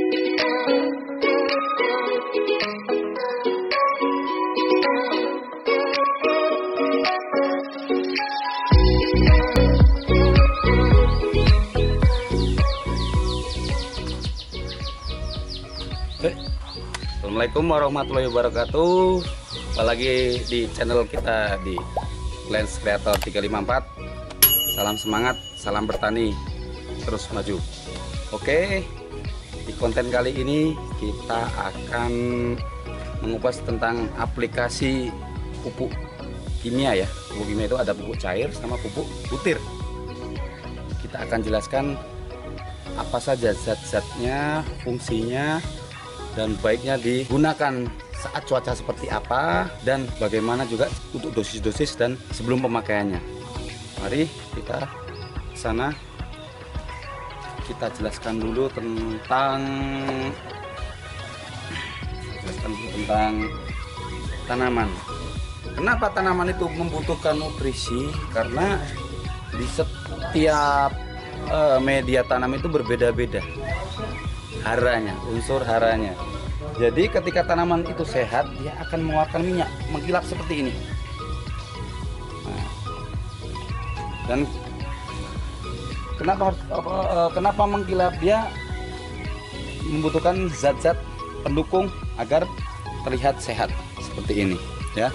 Assalamualaikum warahmatullahi wabarakatuh. Apalagi di channel kita di Lens Creator 354. Salam semangat, salam bertani, terus maju. Oke, di konten kali ini kita akan mengupas tentang aplikasi pupuk kimia ya. Pupuk kimia itu ada pupuk cair sama pupuk butir. Kita akan jelaskan apa saja zat-zatnya, fungsinya, dan baiknya digunakan saat cuaca seperti apa, dan bagaimana juga untuk dosis-dosis dan sebelum pemakaiannya. Mari kita ke sana. Kita jelaskan dulu tentang tanaman. Kenapa tanaman itu membutuhkan nutrisi? Karena di setiap media tanam itu berbeda-beda haranya, unsur haranya. Jadi ketika tanaman itu sehat, dia akan mengeluarkan minyak mengkilap seperti ini. Nah, dan kenapa mengkilap? Dia membutuhkan zat-zat pendukung agar terlihat sehat seperti ini ya.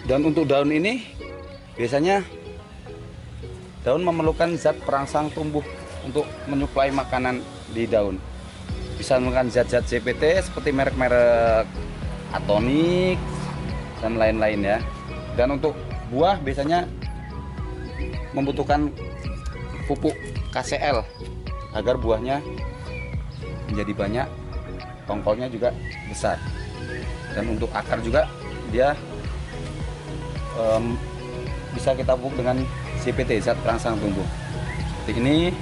Dan untuk daun ini biasanya daun memerlukan zat perangsang tumbuh untuk menyuplai makanan di daun. Bisa menggunakan zat-zat CPT seperti merek-merek Atonik dan lain-lain ya. Dan untuk buah biasanya membutuhkan pupuk KCL agar buahnya menjadi banyak, tongkolnya juga besar. Dan untuk akar juga dia bisa kita pupuk dengan CPT, zat perangsang tumbuh seperti ini.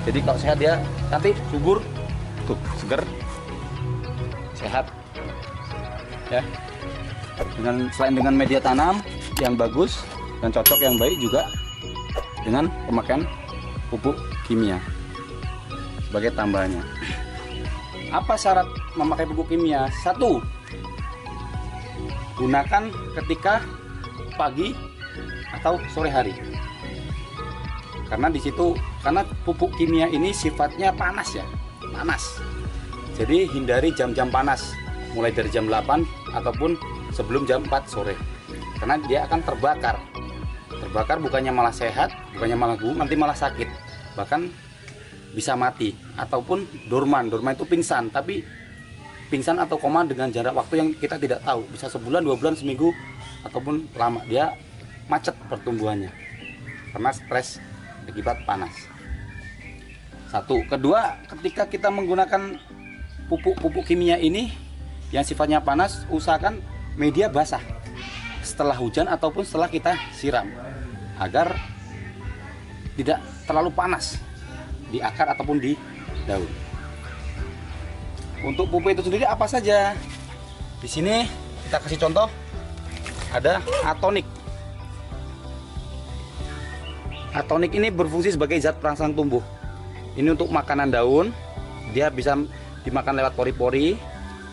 Jadi kalau sehat dia nanti subur, tuh seger, sehat ya. Selain dengan media tanam yang bagus dan cocok yang baik, juga dengan pemakaian pupuk kimia sebagai tambahannya. Apa syarat memakai pupuk kimia? 1. Gunakan ketika pagi atau sore hari. Karena pupuk kimia ini sifatnya panas ya, panas. Jadi hindari jam-jam panas, mulai dari jam 8 ataupun sebelum jam 4 sore. Karena dia akan terbakar. Terbakar bukannya malah sehat, bukannya malah nanti malah sakit. Bahkan bisa mati ataupun dorman. Dorman itu pingsan, tapi pingsan atau koma dengan jarak waktu yang kita tidak tahu. Bisa sebulan, 2 bulan, seminggu, ataupun lama. Dia macet pertumbuhannya karena stres akibat panas. 1. Kedua, ketika kita menggunakan pupuk kimia ini yang sifatnya panas, usahakan media basah setelah hujan ataupun setelah kita siram agar tidak terlalu panas di akar ataupun di daun. Untuk pupuk itu sendiri apa saja? Di sini kita kasih contoh, ada Atonik. Atonik ini berfungsi sebagai zat perangsang tumbuh. Ini untuk makanan daun, dia bisa dimakan lewat pori-pori,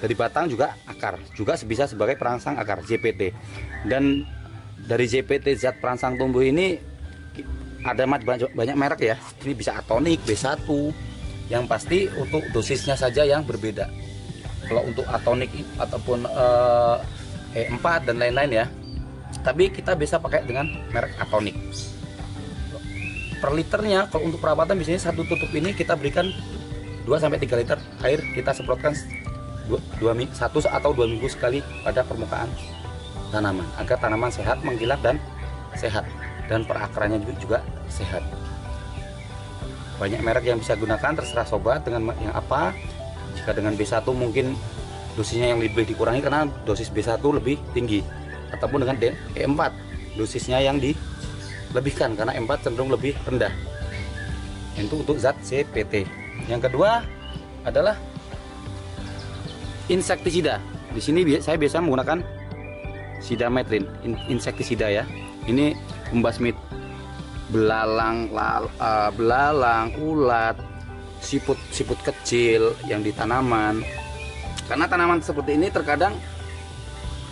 dari batang juga akar, juga bisa sebagai perangsang akar, JPT. Dan dari JPT zat perangsang tumbuh ini ada banyak merek ya. Ini bisa Atonik, B1. Yang pasti untuk dosisnya saja yang berbeda. Kalau untuk Atonik ataupun E4 dan lain-lain ya. Tapi kita bisa pakai dengan merek Atonik. Per liternya kalau untuk perawatan biasanya satu tutup ini kita berikan 2-3 liter air, kita semprotkan 1 atau 2 minggu sekali pada permukaan tanaman agar tanaman sehat, mengkilap dan sehat, dan perakarannya juga sehat. Banyak merek yang bisa gunakan, terserah sobat dengan yang apa. Jika dengan B1 mungkin dosisnya yang lebih dikurangi karena dosis B1 lebih tinggi, ataupun dengan E4 dosisnya yang dilebihkan karena E4 cenderung lebih rendah. Itu untuk zat CPT. Yang kedua adalah insektisida. Di sini saya biasa menggunakan sidametrin, insektisida ya. Ini membasmi belalang, ulat, siput-siput kecil yang di tanaman. Karena tanaman seperti ini terkadang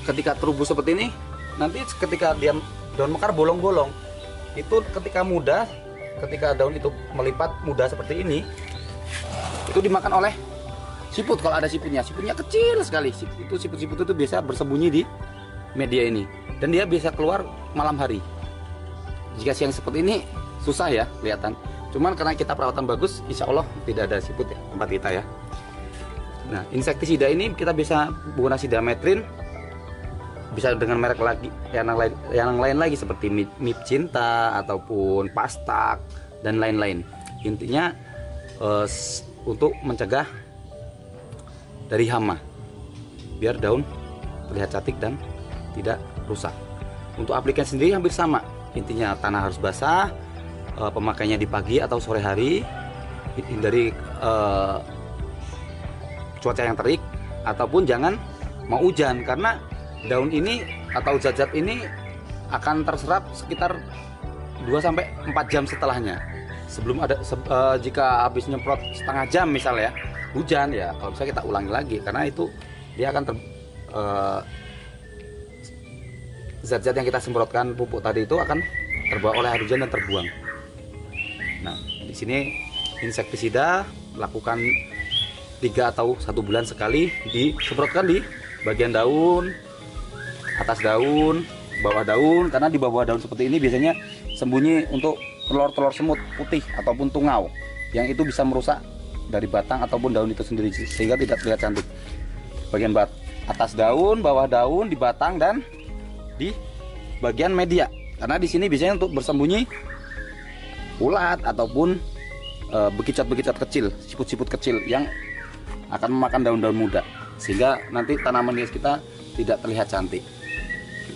ketika tumbuh seperti ini, nanti ketika dia daun mekar bolong-bolong, itu ketika muda, ketika daun itu melipat muda seperti ini, itu dimakan oleh siput. Kalau ada siputnya kecil sekali. Itu siput-siput itu biasa bersembunyi di media ini, dan dia bisa keluar malam hari. Jika siang seperti ini susah ya kelihatan. Cuman karena kita perawatan bagus, insya Allah tidak ada siput ya tempat kita ya. Nah, insektisida ini kita bisa menggunakan sidametrin, bisa dengan merek lagi yang lain lagi seperti Mip Cinta ataupun Pastak dan lain-lain. Intinya untuk mencegah dari hama, biar daun terlihat cantik dan tidak rusak. Untuk aplikasi sendiri hampir sama. Intinya tanah harus basah, pemakaiannya di pagi atau sore hari, hindari cuaca yang terik, ataupun jangan mau hujan, karena daun ini atau zat-zat ini akan terserap sekitar 2-4 jam setelahnya. Sebelum ada jika habis nyemprot setengah jam misalnya hujan, ya kalau bisa kita ulangi lagi, karena itu dia akan zat-zat yang kita semprotkan pupuk tadi itu akan terbawa oleh air hujan dan terbuang. Nah, di sini insektisida lakukan 3 atau 1 bulan sekali, disemprotkan di bagian daun, atas daun, bawah daun, karena di bawah daun seperti ini biasanya sembunyi untuk telur-telur semut putih ataupun tungau yang itu bisa merusak dari batang ataupun daun itu sendiri sehingga tidak terlihat cantik. Bagian atas daun, bawah daun, di batang dan di bagian media. Karena di sini biasanya untuk bersembunyi ulat ataupun bekicot-bekicot kecil, siput-siput kecil yang akan memakan daun-daun muda, sehingga nanti tanaman hias kita tidak terlihat cantik.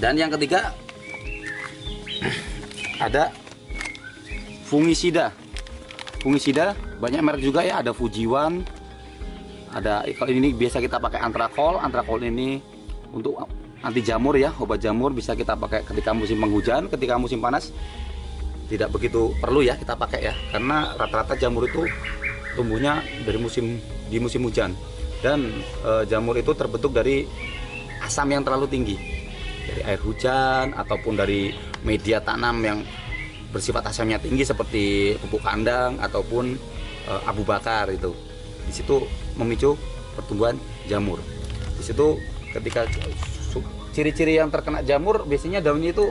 Dan yang ketiga ada fungisida. Fungisida banyak merek juga ya, ada Fujiwan, ada kalau ini biasa kita pakai Antrakol. Antrakol ini untuk anti jamur ya, obat jamur, bisa kita pakai ketika musim penghujan. Ketika musim panas tidak begitu perlu ya kita pakai ya, karena rata-rata jamur itu tumbuhnya di musim hujan, dan jamur itu terbentuk dari asam yang terlalu tinggi, dari air hujan ataupun dari media tanam yang bersifat asamnya tinggi seperti pupuk kandang ataupun abu bakar. Itu di situ memicu pertumbuhan jamur. Di situ ketika ciri-ciri yang terkena jamur biasanya daunnya itu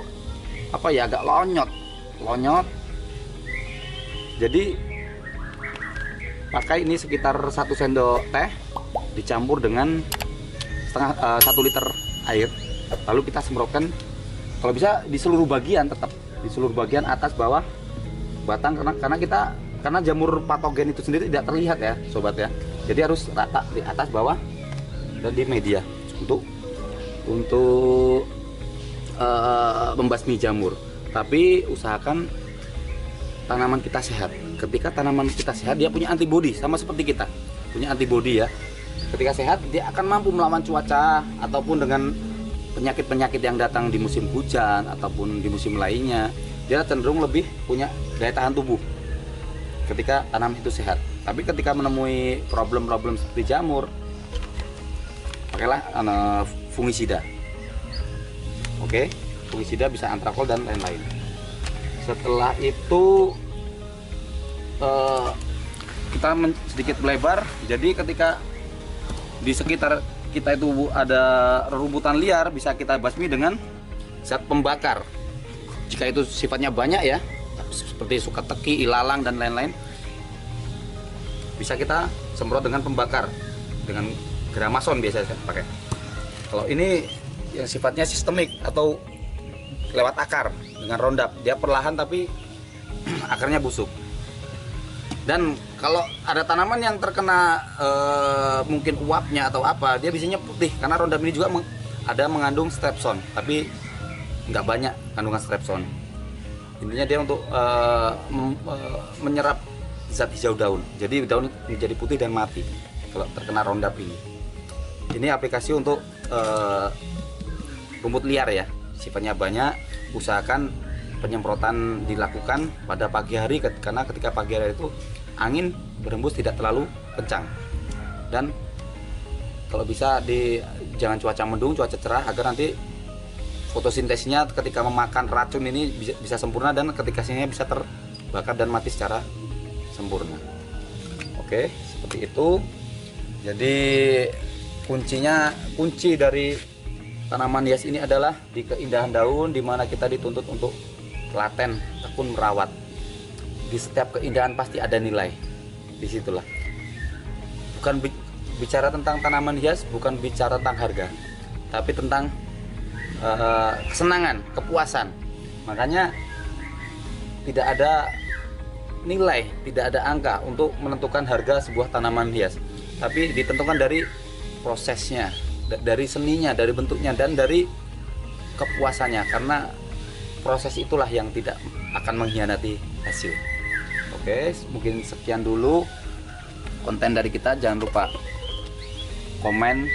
apa ya, agak lonyot. Jadi pakai ini sekitar 1 sendok teh dicampur dengan 1 liter air, lalu kita semprotkan, kalau bisa di seluruh bagian, tetap di seluruh bagian atas bawah batang, karena jamur patogen itu sendiri tidak terlihat ya sobat ya, jadi harus rata di atas bawah dan di media untuk membasmi jamur. Tapi usahakan tanaman kita sehat. Ketika tanaman kita sehat, dia punya antibodi, sama seperti kita punya antibodi ya. Ketika sehat, dia akan mampu melawan cuaca ataupun dengan penyakit-penyakit yang datang di musim hujan ataupun di musim lainnya. Dia cenderung lebih punya daya tahan tubuh ketika tanaman itu sehat. Tapi ketika menemui problem-problem seperti jamur, pakailah fungisida. Oke, fungisida bisa Antrakol dan lain-lain. Setelah itu kita sedikit melebar, jadi ketika di sekitar kita itu ada rerumputan liar, bisa kita basmi dengan zat pembakar. Jika itu sifatnya banyak ya, seperti suka teki, ilalang dan lain-lain, bisa kita semprot dengan pembakar, dengan Gramason biasa saya pakai. Kalau ini yang sifatnya sistemik atau lewat akar dengan Roundup, dia perlahan tapi akarnya busuk. Dan kalau ada tanaman yang terkena mungkin uapnya atau apa, dia biasanya putih, karena Roundup ini juga ada mengandung strepson, tapi nggak banyak kandungan strepson. Intinya dia untuk menyerap zat hijau daun, jadi daun menjadi putih dan mati kalau terkena Roundup ini. Ini aplikasi untuk rumput liar ya, sifatnya banyak. Usahakan penyemprotan dilakukan pada pagi hari, karena ketika pagi hari itu angin berembus tidak terlalu kencang. Dan kalau bisa jangan cuaca mendung, cuaca cerah, agar nanti fotosintesnya ketika memakan racun ini bisa sempurna dan ketikasinya bisa terbakar dan mati secara sempurna. Oke, seperti itu. Jadi kunci dari tanaman hias ini adalah di keindahan daun, di mana kita dituntut untuk telaten, tekun merawat. Di setiap keindahan pasti ada nilai. Disitulah. Bukan bicara tentang tanaman hias, bukan bicara tentang harga, tapi tentang kesenangan, kepuasan. Makanya tidak ada nilai, tidak ada angka untuk menentukan harga sebuah tanaman hias, tapi ditentukan dari prosesnya, dari seninya, dari bentuknya, dan dari kepuasannya, karena proses itulah yang tidak akan mengkhianati hasil. Oke, mungkin sekian dulu konten dari kita. Jangan lupa komen,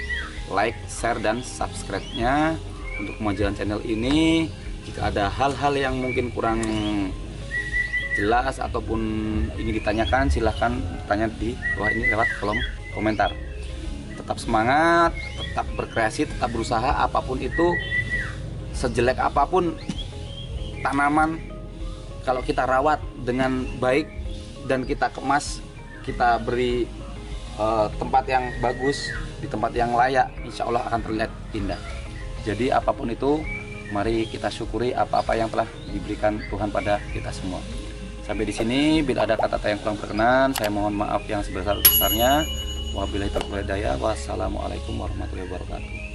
like, share, dan subscribe-nya untuk kemajuan channel ini. Jika ada hal-hal yang mungkin kurang jelas ataupun ingin ditanyakan, silahkan tanya di bawah ini lewat kolom komentar. Tetap semangat, tetap berkreasi, tetap berusaha. Apapun itu, sejelek apapun tanaman, kalau kita rawat dengan baik dan kita kemas, kita beri tempat yang bagus, di tempat yang layak, insya Allah akan terlihat indah. Jadi apapun itu, mari kita syukuri apa-apa yang telah diberikan Tuhan pada kita semua. Sampai di sini, bila ada kata-kata yang kurang berkenan, saya mohon maaf yang sebesar-besarnya. Wabillahi taufiq wal hidayah. Wassalamualaikum warahmatullahi wabarakatuh.